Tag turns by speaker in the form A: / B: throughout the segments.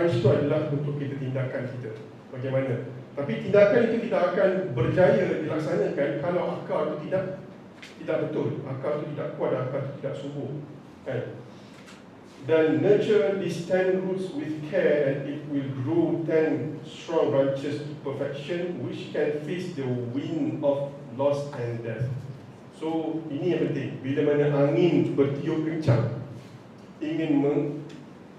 A: punch tu adalah untuk kita tindakan kita bagaimana. Tapi tindakan itu tidak akan berjaya dilaksanakan kalau akar itu tidak betul, akar itu tidak kuat, akar itu tidak subur, kan? Dan nurture these 10 roots with care, and it will grow 10 strong branches to perfection, which can face the wind of loss and death. So ini yang penting. Bila mana angin bertiup kencang, ingin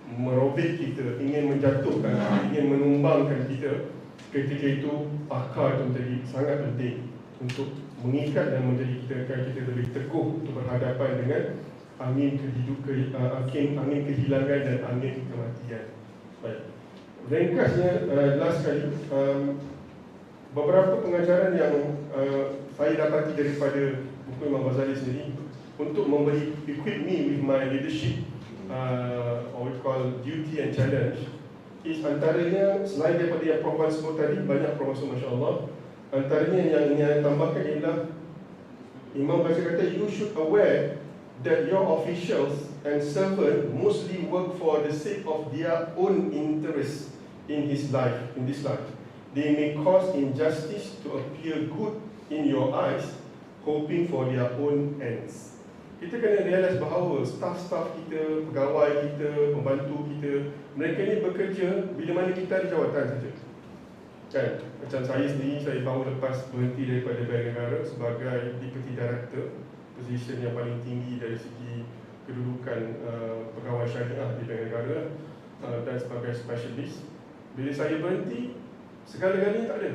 A: merobek kita, ingin menjatuhkan, ingin menumbangkan kita, ketika itu akar itu menjadi sangat penting untuk mengikat dan menjadikan kita lebih teguh untuk berhadapan dengan angin kehilangan dan angin kematian. Baik. Ringkasnya, last sekali, beberapa pengajaran yang saya dapati daripada buku Imam Ghazali sendiri untuk memberi equip me with my leadership, or we call duty and challenge, is antaranya, selain daripada yang Prof Wan sebut tadi, banyak Prof Masya Allah, antaranya yang ingin saya tambahkan ialah Imam Ghazali kata, you should aware that your officials and servants mostly work for the sake of their own interest in this life. They may cause injustice to appear good in your eyes, hoping for their own ends. Kita kena realize bahawa staff-staff kita, pegawai kita, pembantu kita, mereka ni bekerja bila mana kita ada jawatan saja, kan? Macam saya sendiri, saya baru lepas berhenti daripada Bank Negara sebagai Deputy Director, position yang paling tinggi dari segi kedudukan pegawai syariah di Bank Negara, dan sebagai specialist. Bila saya berhenti, segala-galanya tak ada.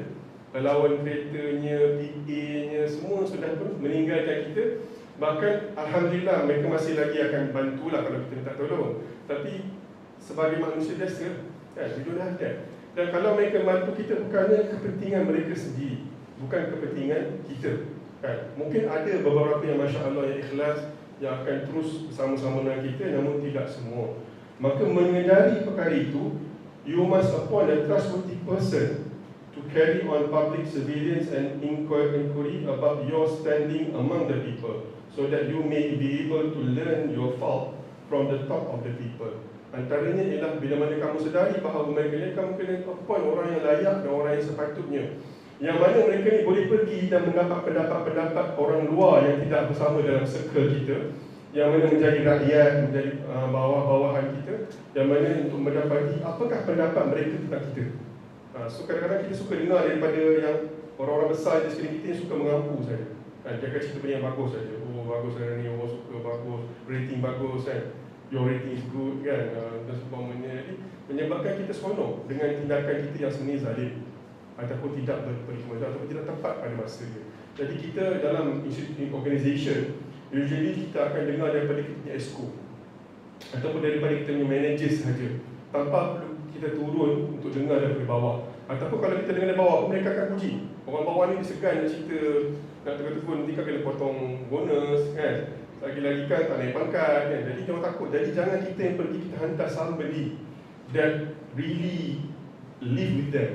A: Lawan keretanya, PA-nya, semua sudah pun meninggalkan kita. Bahkan Alhamdulillah mereka masih lagi akan bantulah kalau kita minta tolong. Tapi sebagai manusia biasa, kan, we don't have that. Dan kalau mereka bantu kita bukannya kepentingan mereka sendiri, bukan kepentingan kita, kan. Mungkin ada beberapa yang Masya Allah yang ikhlas, yang akan terus bersama-sama dengan kita, namun tidak semua. Maka menyedari perkara itu, you must appoint a trustworthy person to carry on public surveillance and inquiry about your standing among the people, so that you may be able to learn your fault from the top of the people. Antaranya ialah bila mana kamu sedari bahawa mereka ni, kamu kena appoint orang yang layak dan orang yang sepatutnya, yang mana mereka ni boleh pergi dan mendapat pendapat-pendapat orang luar yang tidak bersama dalam circle kita, yang mana menjadi rakyat, menjadi bawah-bawahan kita, yang mana untuk mendapati apakah pendapat mereka tentang kita. So kadang-kadang kita suka dengar daripada yang orang-orang besar di sekeliling kita yang suka mengampu saja, dia akan cerita benda yang bagus saja. Oh bagus hari ni, orang suka bagus, rating bagus, kan, your rating is good, kan, dan sebagainya. Jadi menyebabkan kita seronok dengan tindakan kita yang sebenarnya zalim ataupun tidak berperikmat ataupun tidak tepat pada masanya. Jadi kita dalam organisation, usually kita akan dengar daripada kita punya exco ataupun daripada kita punya manager sahaja, tanpa perlu kita turun untuk dengar daripada bawah. Ataupun kalau kita dengar dari bawah, mereka akan puji. Orang bawah ni disegan nak cerita, nak tegur-tegur, nanti kan kena potong bonus, kan, lagi-lagi kan tak naik pangkat, kan. Jadi jangan takut. Jadi jangan kita yang pergi, kita hantar somebody that really live with them,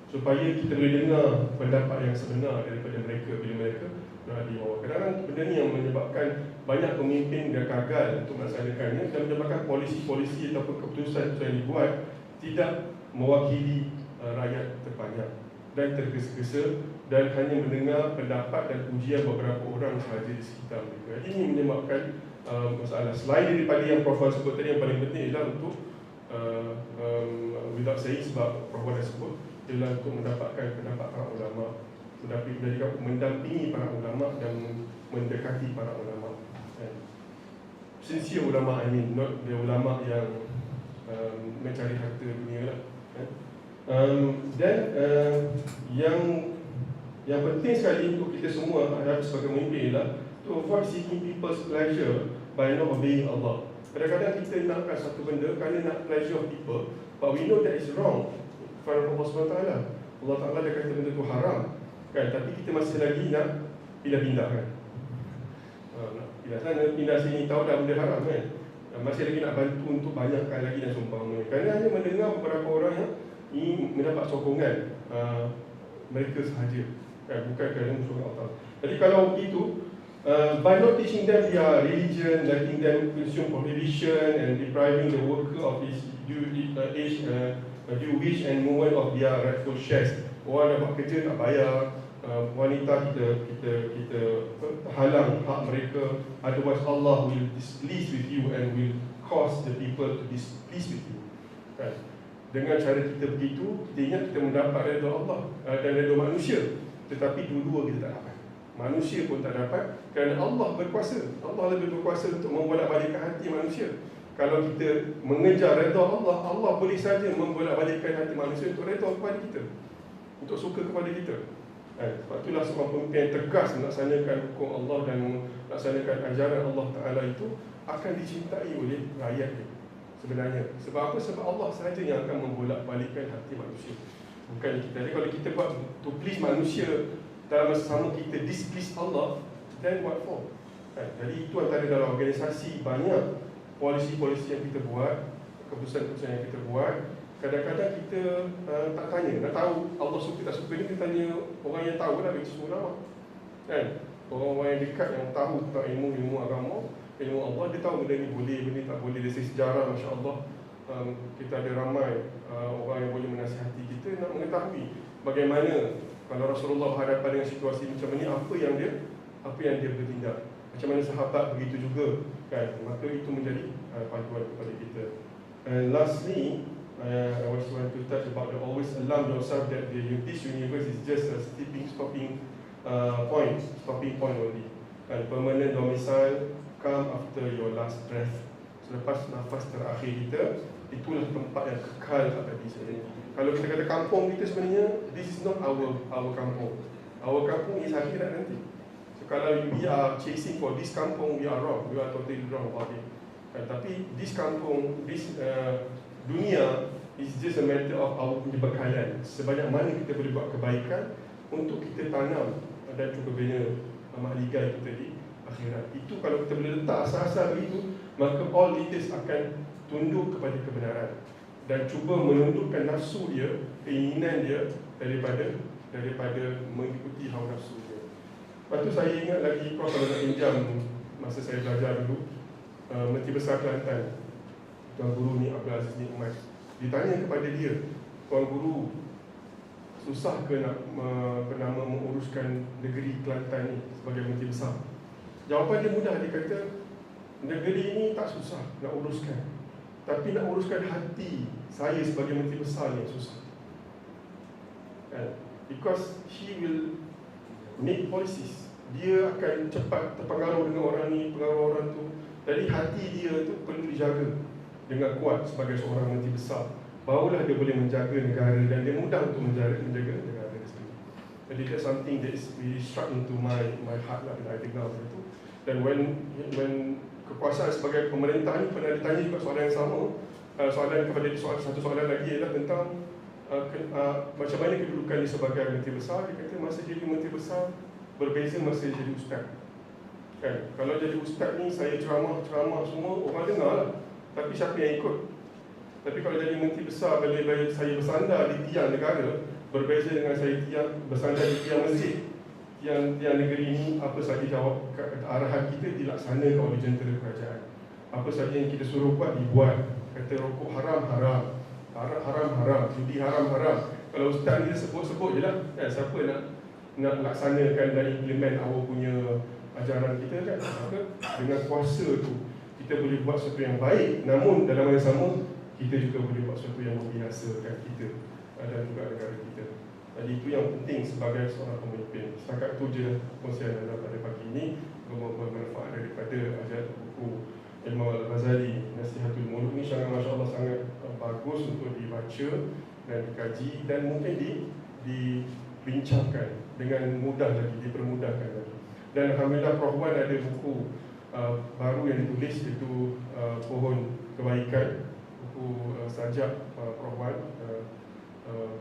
A: supaya kita boleh dengar pendapat yang sebenar daripada mereka bila mereka berada di bawah. Kadang-kadang benda ni yang menyebabkan banyak pemimpin dia gagal untuk melaksanakannya, dan menyebabkan polisi-polisi ataupun keputusan yang dibuat tidak mewakili rakyat terbanyak dan tergesa-gesa, dan hanya mendengar pendapat dan pujian beberapa orang sahaja di sekitar mereka. Ini menyebabkan masalah. Selain daripada yang Prof Wan sebut tadi, yang paling penting ialah untuk without saying, sebab Prof Wan dah sebut, ialah untuk mendapatkan pendapat para ulama, mendampingi para ulama dan mendekati para ulama. Sincere ulama, I mean, not the ulama yang mencari harta dunia lah. Dan yang penting sekali untuk kita semua sebagai pemimpin ialah to avoid seeking people's pleasure by not obeying Allah. Kadang-kadang kita nakkan satu benda kerana nak pleasure of people, but we know that is wrong. Firman Allah SWT, Allah Ta'ala dia kata benda tu haram, kan, tapi kita masih lagi nak pindah-pindah, kan, nak pindah sana, pindah sini, tahu dah benda haram, kan, masih lagi nak bantu untuk banyakkan lagi dan seumpamanya. Kerana hanya mendengar beberapa orang yang ini mendapat sokongan mereka sahaja, kan, bukan kerana musuh Allah. Jadi kalau begitu, by not teaching them their religion, letting them consume prohibition and depriving the worker of his due wish and movement of their rightful shares. Orang dah buat kerja tak bayar, wanita kita halang hak mereka, otherwise Allah will displease with you and will cause the people to displease with you. Kan? Dengan cara kita begitu, kita ingat kita mendapat redha Allah dan redha manusia, tetapi dua-dua kita tak dapat. Manusia pun tak dapat kerana Allah berkuasa. Allah lebih berkuasa untuk membolak-balikkan hati manusia. Kalau kita mengejar redha Allah, Allah boleh saja membolak-balikkan hati manusia untuk redha kepada kita, untuk suka kepada kita. Sebab itulah seorang pemimpin yang tegas melaksanakan hukum Allah dan melaksanakan ajaran Allah Ta'ala itu akan dicintai oleh rakyat sebenarnya. Sebab apa? Sebab Allah sahaja yang akan membolak-balikkan hati manusia, bukan kita. Jadi kalau kita buat to please manusia, dalam masa sama kita displease Allah, then what for? Jadi itu antara dalam organisasi banyak polisi-polisi yang kita buat, keputusan-keputusan yang kita buat. Kadang-kadang kita tak tanya, nak tahu Allah suka tak suka ni, kita tanya orang yang tahu lah, bagi semua ulama. Kan? Orang-orang yang dekat yang tahu tentang ilmu agama, ilmu Allah, dia tahu benda ni boleh, benda ni tak boleh. Dari sejarah, Masya Allah, kita ada ramai orang yang boleh menasihati kita nak mengetahui bagaimana kalau Rasulullah berhadapan dengan situasi macam ni, apa yang dia bertindak. Macam mana sahabat begitu juga, kan? Maka itu menjadi panduan kepada kita. And lastly, I also want to touch about the always alarm yourself that this universe is just a stopping point only. And permanent domicile come after your last breath. Selepas nafas terakhir kita, itulah tempat yang kekal abadi sebenarnya. Kalau kita kata kampung kita sebenarnya, this is not our kampung. Our kampung is akhirat nanti. So kalau we are chasing for this kampung, we are wrong. We are totally wrong about it. Tapi this kampung, this dunia is just a matter of our punya bekalan. Sebanyak mana kita boleh buat kebaikan untuk kita tanam dan juga bina mahligai kita di akhirat. Itu kalau kita boleh letak asas-asas begitu, maka all leaders akan tunduk kepada kebenaran dan cuba menundukkan nafsu dia, keinginan dia daripada mengikuti hawa nafsu dia. Lepas tu saya ingat lagi, kalau nak pinjam masa saya belajar dulu, Menteri Besar Kelantan, Tuan Guru ni Abdul Aziz ni Umar, ditanya kepada dia, Tuan Guru, susah ke nak menguruskan negeri Kelantan ni sebagai Menteri Besar? Jawapan dia mudah, dia kata, negeri ini tak susah nak uruskan, tapi nak uruskan hati saya sebagai Menteri Besar ni susah. Because he will make policies, dia akan cepat terpengaruh dengan orang ni, pengaruh orang tu. Jadi hati dia tu perlu dijaga dengan kuat sebagai seorang Menteri Besar. Barulah dia boleh menjaga negara dan dia mudah untuk menjaga negara dia sendiri. Jadi that's something that is really struck into my heart lah bila I dengar itu. Dan when kekuasaan sebagai pemerintah ni pernah ditanya juga soalan yang sama. Satu soalan lagi ialah tentang macam mana kedudukan dia sebagai Menteri Besar. Dia kata masa jadi Menteri Besar berbeza masa jadi ustaz. Kan? Kalau jadi ustaz ni saya ceramah semua orang dengar lah, tapi siapa yang ikut? Tapi kalau jadi Menteri Besar, bila saya bersandar di tiang negara, berbeza dengan saya bersandar di tiang masjid. Tiang negeri ini, apa sahaja jawab arahan kita dilaksanakan oleh jentera kerajaan. Apa sahaja yang kita suruh buat dibuat. Kata rokok haram, judi haram. Kalau ustaz ni sebut je lah, siapa nak laksanakan dan implement awak punya ajaran kita, kan? Maka dengan kuasa tu kita boleh buat sesuatu yang baik, namun dalam masa sama kita juga boleh buat sesuatu yang membinasakan kita dan juga negara kita. Jadi itu yang penting sebagai seorang pemimpin. Setakat itu je kongsian anda pada pagi ini, bermanfaat daripada ajaran buku Imam Al-Ghazali, Nasihatul Muluk ni sangat, Masya Allah, sangat bagus untuk dibaca dan dikaji dan mungkin dibincangkan dengan mudah lagi, dipermudahkan lagi. Dan Alhamdulillah Prof Wan ada buku baru yang ditulis, iaitu Pohon Kebaikan, buku sajak Prof Wan.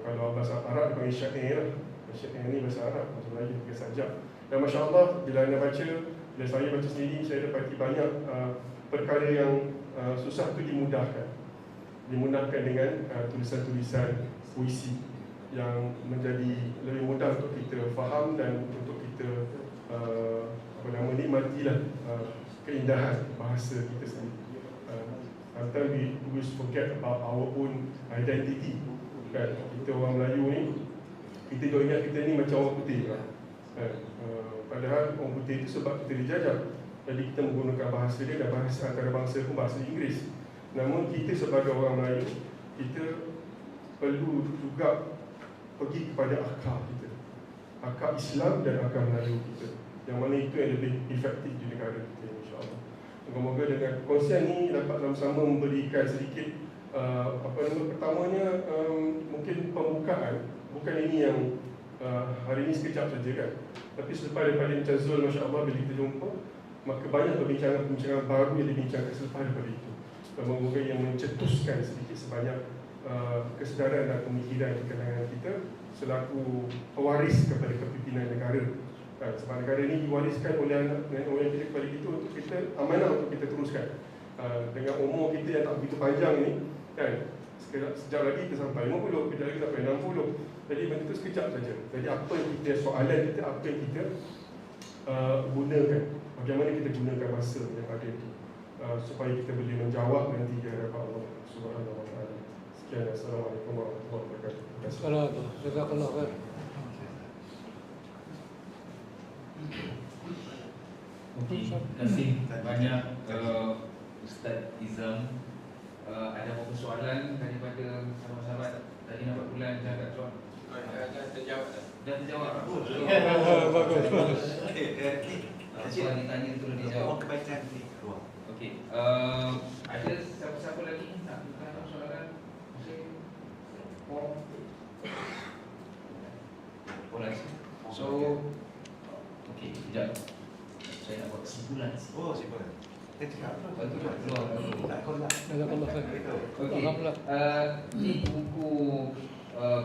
A: Kalau bahasa Arab dipanggil syair lah. Syair ni bahasa Arab, bahasa Melayu pakai sajak. Dan Masya Allah, bila anda baca, bila saya baca sendiri, saya dapati banyak perkara yang susah tu dimudahkan dengan tulisan-tulisan puisi yang menjadi lebih mudah untuk kita faham dan untuk kita menikmatilah keindahan bahasa kita sendiri. Sometimes we always forget about our own identity. Kan? Kita orang Melayu ni, kita dah ingat kita ni macam orang putih kan? Padahal orang putih itu sebab kita dijajah. Jadi kita menggunakan bahasa dia dan bahasa antarabangsa pun bahasa Inggeris. Namun kita sebagai orang Melayu, kita perlu juga pergi kepada akar kita, akar Islam dan akar Melayu kita, yang mana itu yang lebih efektif di negara kita, insyaAllah. Moga-moga dengan kongsian ni dapat sama-sama memberikan sedikit pertamanya mungkin pembukaan. Bukan ini yang hari ini sekejap saja kan, tapi selepas daripada Encik Zul, Masya Allah, bila kita jumpa, maka banyak perbincangan-perbincangan baru yang dibincangkan selepas daripada itu. Moga-moga yang mencetuskan sedikit sebanyak kesedaran dan pemikiran di kalangan kita selaku pewaris kepada kepimpinan negara. Sebab negara ini diwariskan oleh anak nenek moyang kita kepada kita untuk kita, amanah untuk kita teruskan. Dengan umur kita yang tak begitu panjang ni kan, sekejap lagi kita sampai 50, sekejap lagi sampai 60. Jadi benda itu sekejap saja. Jadi apa yang kita, soalan kita, apa yang kita gunakan, bagaimana kita gunakan masa yang ada itu supaya kita boleh menjawab nanti di hadapan Allah Subhanahu Wa Taala. Sekian, Assalamualaikum warahmatullahi wabarakatuh.
B: Jazakallah khair.
C: Okey, terima kasih banyak Ustaz Izam. Ada apa soalan daripada sahabat-sahabat tadi nampak bulan jangan soal.
D: Dah terjawab dah.
C: Dah terjawab.
B: Bagus.
C: Soalan ditanya terus dijawab.
D: Kebaikan ni keluar.
C: Okey, ada siapa-siapa lagi nak tanya soalan? So, okey, sekejap. Saya nak buat kesimpulan.
D: Oh, simpan. Cakap apa?
C: Bantu tak keluar.
D: Tak kau nak.
B: Jazakallah khair.
C: Okey. Ini buku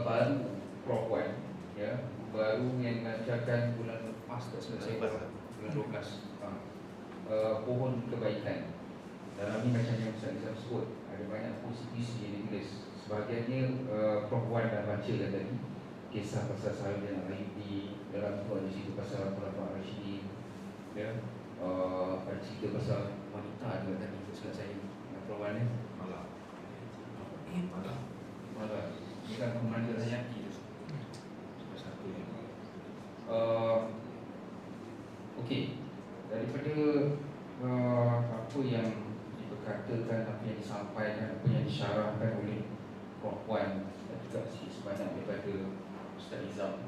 C: baru Prof Wan, ya, baru yang dilancarkan bulan Master selesai bulan 12. Pohon Kebaikan. Dalam ni macam yang Ustaz Izam sebut, ada banyak puisi-puisi yang ditulis. Sebahagiannya Prof Wan dah baca dah tadi. Kisah pasal Sahabat yang Al-Ayyubi, dalam tu ada cerita pasal Khulafaur Rasyidin, ya. Ada cerita pasal wanita juga tadi untuk silap saya Prof Wan ni.
D: Malah.
C: Ini kan Komando Rayaki tu. Salah satu yang okey, daripada apa yang diperkatakan, apa yang disampaikan, apa yang disyarahkan oleh Prof Wan dan juga sebanyak daripada Ustaz Izam,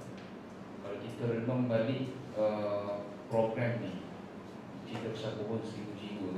C: kalau kita renung balik program ni, cerita pasal pohon 1000 jiwa,